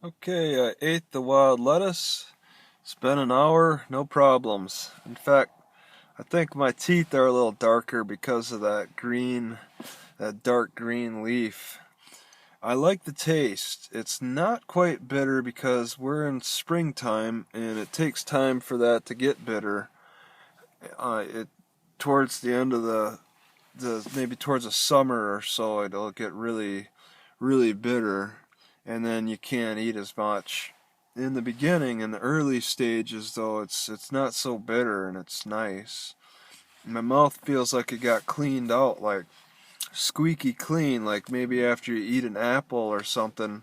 Okay, I ate the wild lettuce. It's been an hour, no problems. In fact, I think my teeth are a little darker because of that dark green leaf. I like the taste. It's not quite bitter because we're in springtime and it takes time for that to get bitter. It towards the end of the maybe towards the summer or so it'll get really bitter, and then you can't eat as much. In the beginning, in the early stages, though, it's not so bitter and it's nice. My mouth feels like it got cleaned out, like squeaky clean, like maybe after you eat an apple or something.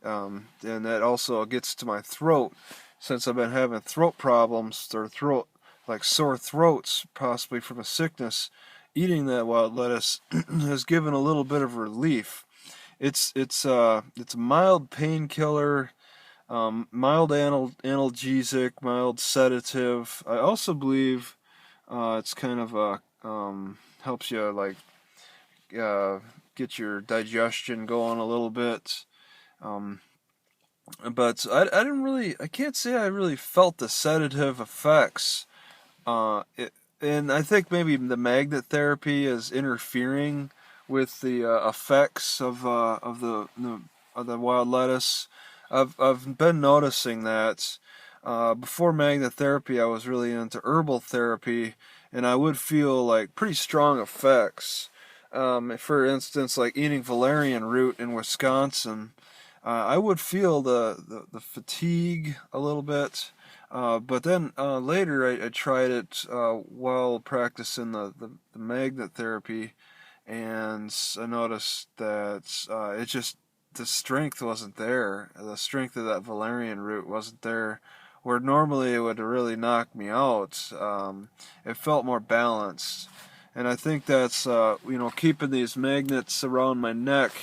And that also gets to my throat, since I've been having throat problems or throat like sore throats, possibly from a sickness. Eating that wild lettuce has given a little bit of relief. It's a mild painkiller, mild analgesic, mild sedative. I also believe it's kind of a helps you like uh, get your digestion going a little bit. Um, but I didn't really, I can't say I really felt the sedative effects. Uh, it, and I think maybe the magnet therapy is interfering with the effects of the wild lettuce. I've been noticing that. Before magnet therapy, I was really into herbal therapy, and I would feel like pretty strong effects. For instance, like eating valerian root in Wisconsin, I would feel the fatigue a little bit. But then later I tried it while practicing the magnet therapy, and I noticed that it just the strength wasn't there. The strength of that valerian root wasn't there, where normally it would really knock me out. It felt more balanced, and I think that's keeping these magnets around my neck.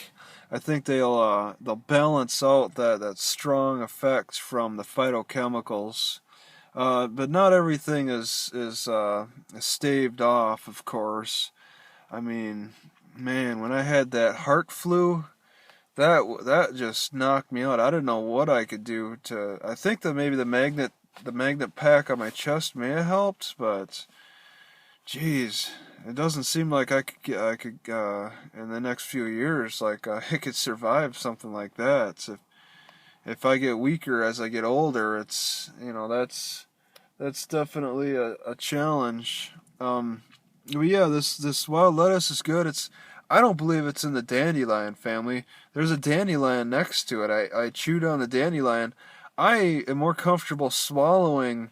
I think they'll balance out that strong effect from the phytochemicals. But not everything is staved off, of course. I mean, man, when I had that heart flu, that just knocked me out. I didn't know what I could do to. I think that maybe the magnet pack on my chest may have helped, but geez, it doesn't seem like I could in the next few years like I could survive something like that. If I get weaker as I get older, it's that's definitely a challenge. But yeah, this wild lettuce is good. I don't believe it's in the dandelion family. There's a dandelion next to it. I chewed on the dandelion. I am more comfortable swallowing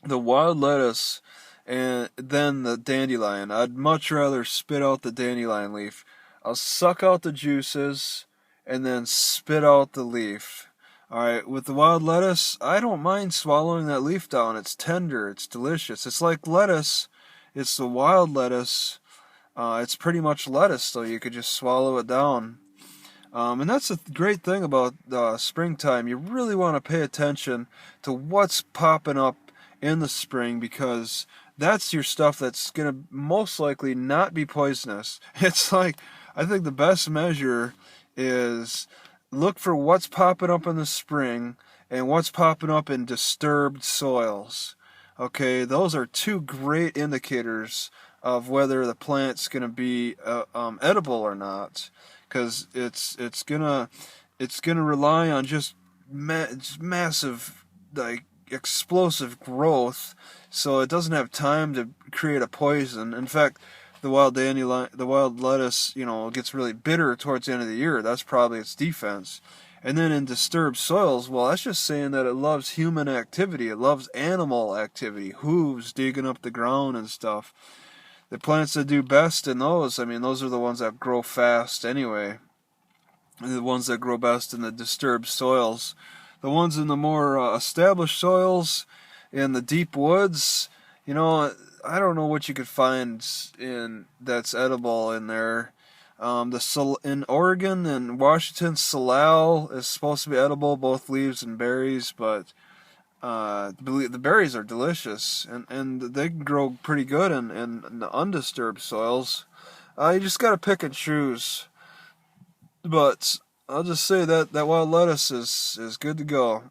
the wild lettuce and than the dandelion. I'd much rather spit out the dandelion leaf. I'll suck out the juices and then spit out the leaf. Alright, with the wild lettuce, I don't mind swallowing that leaf down. It's tender, it's delicious. It's like lettuce, it's the wild lettuce. It's pretty much lettuce, so you could just swallow it down. And that's the great thing about springtime. You really want to pay attention to what's popping up in the spring, because that's your stuff that's going to most likely not be poisonous. It's like, I think the best measure is look for what's popping up in the spring and what's popping up in disturbed soils. Okay, those are two great indicators of whether the plant's going to be edible or not, because it's gonna rely on just massive, like, explosive growth, so it doesn't have time to create a poison. In fact, the wild lettuce, gets really bitter towards the end of the year. That's probably its defense. And then in disturbed soils, well, that's just saying that it loves human activity. It loves animal activity, hooves digging up the ground and stuff. The plants that do best in those, I mean, those are the ones that grow fast anyway. The ones that grow best in the disturbed soils. The ones in the more established soils, in the deep woods, I don't know what you could find in that's edible in there. In Oregon and Washington, salal is supposed to be edible, both leaves and berries, but the berries are delicious, and they can grow pretty good in the undisturbed soils. You just gotta pick and choose. But I'll just say that that wild lettuce is good to go.